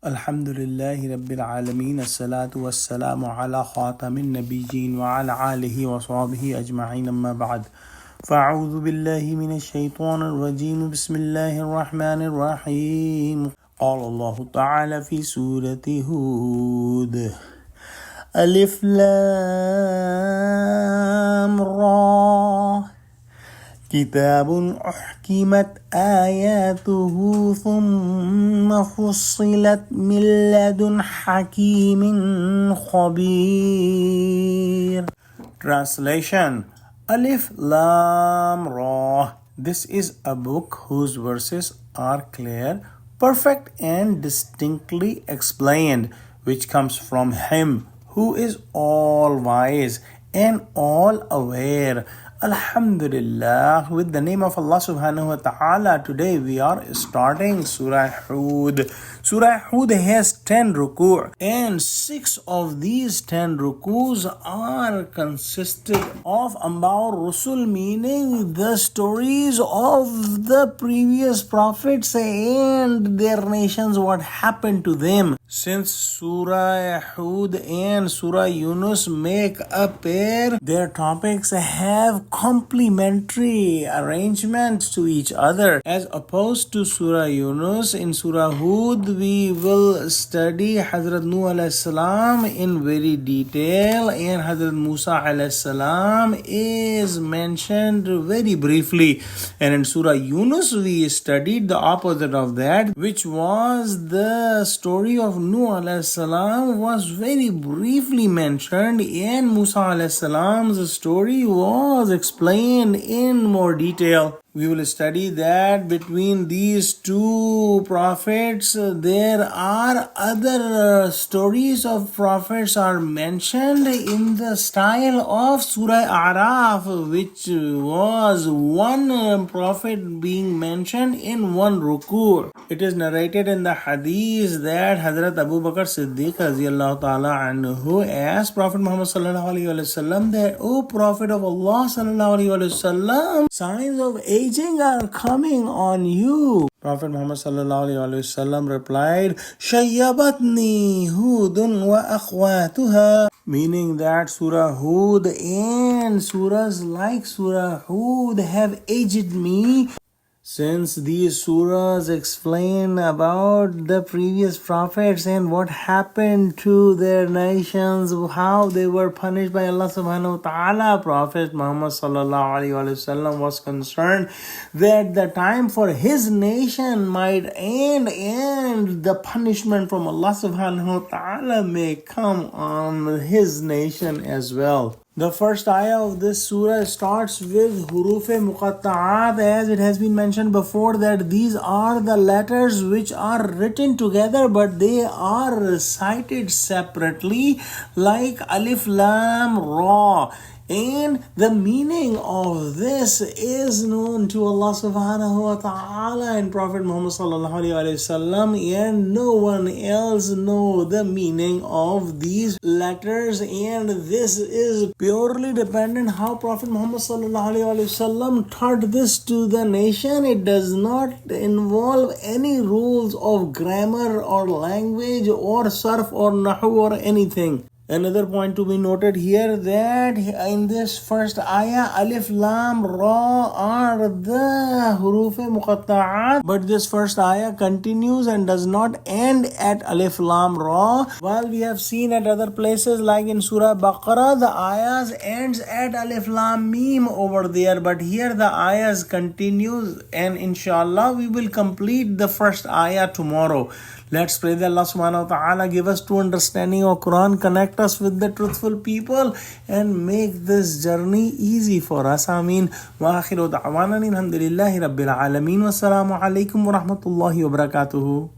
Alhamdulillahi Rabbil Alameen. As-salatu was-salamu ala khatamin nabiyyin wa ala alihi wa sahbihi ajma'in amma ba'd. فأعوذ بالله من الشيطان الرجيم بسم الله الرحمن الرحيم. قال الله تعالى في سورة هود ألف لام را كتاب أحكمت آياته ثم فصلت من لدن حكيم خبير. Translation: Alif Lam Ra. This is a book whose verses are clear, perfect and distinctly explained, which comes from Him who is all wise and all aware. Alhamdulillah, with the name of Allah subhanahu wa ta'ala, today we are starting Surah Hud. Surah Hud has 10 ruku' and 6 of these 10 rukus are consisted of Amba Rusul, meaning the stories of the previous prophets and their nations, what happened to them. Since Surah Hud and Surah Yunus make a pair, their topics have complementary arrangements to each other. As opposed to Surah Yunus, in Surah Hud we will study Hazrat Nuh alayhi salam in very detail, and Hazrat Musa alayhi salam is mentioned very briefly. And in Surah Yunus we studied the opposite of that, which was the story of Nuh alayhi salam was very briefly mentioned, and Musa alayhi salam's story was explained in more detail. We will study that between these two prophets there are other stories of prophets are mentioned in the style of Surah Araf, which was one prophet being mentioned in one ruku'. It is narrated in the hadith that Hazrat Abu Bakr Siddiq radiyallahu ta'ala anhu asked Prophet Muhammad sallallahu alayhi wa sallam that, O Prophet of Allah sallallahu alayhi wa sallam, signs of aging are coming on you. Prophet Muhammad sallallahu alayhi wa sallam replied, Shayyabatni Hudun wa akhwatuha, meaning that Surah Hud and surahs like Surah Hud have aged me. Since these surahs explain about the previous prophets and what happened to their nations, how they were punished by Allah subhanahu wa ta'ala, Prophet Muhammad sallallahu alaihi wasallam was concerned that the time for his nation might end and the punishment from Allah subhanahu wa ta'ala may come on his nation as well. The first ayah of this surah starts with Huruf-e Muqatta'at, as it has been mentioned before that these are the letters which are written together but they are recited separately, like Alif Lam Ra. And the meaning of this is known to Allah subhanahu wa ta'ala and Prophet Muhammad sallallahu alayhi wa sallam, and no one else know the meaning of these letters, and this is purely dependent how Prophet Muhammad sallallahu alayhi wa sallam taught this to the nation. It does not involve any rules of grammar or language or sarf or nahu or anything. Another point to be noted here that in this first ayah, Alif Lam Ra are the Huruf-e Muqatta'at, but this first ayah continues and does not end at Alif Lam Ra. While we have seen at other places like in Surah Baqarah, the ayahs ends at Alif Lam Mim over there, but here the ayahs continues, and inshallah we will complete the first ayah tomorrow. Let's pray that Allah subhanahu wa ta'ala give us true understanding of Quran, connect us with the truthful people and make this journey easy for us. Ameen. Wa akhiru da'wana alhamdulillahi rabbil alameen. Wassalamu alaikum wa rahmatullahi wa barakatuhu.